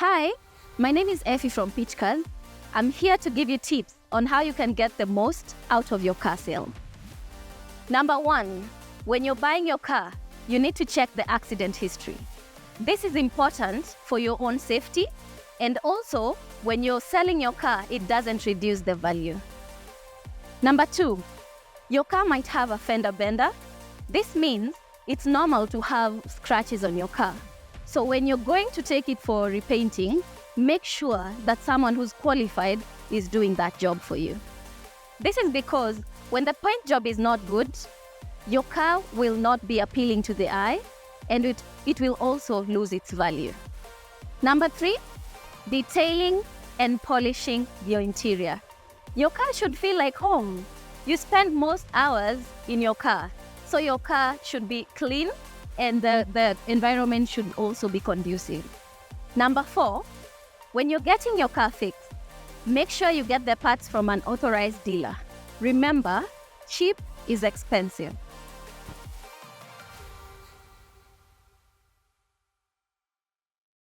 Hi, my name is Effie from Peach Cars. I'm here to give you tips on how you can get the most out of your car sale. Number 1, when you're buying your car, you need to check the accident history. This is important for your own safety, and also when you're selling your car, it doesn't reduce the value. Number 2, your car might have a fender bender. This means it's normal to have scratches on your car. So when you're going to take it for repainting, make sure that someone who's qualified is doing that job for you. This is because when the paint job is not good, your car will not be appealing to the eye, and it will also lose its value. Number 3, detailing and polishing your interior. Your car should feel like home. You spend most hours in your car, so your car should be clean and the environment should also be conducive. Number 4, when you're getting your car fixed, make sure you get the parts from an authorized dealer. Remember, cheap is expensive.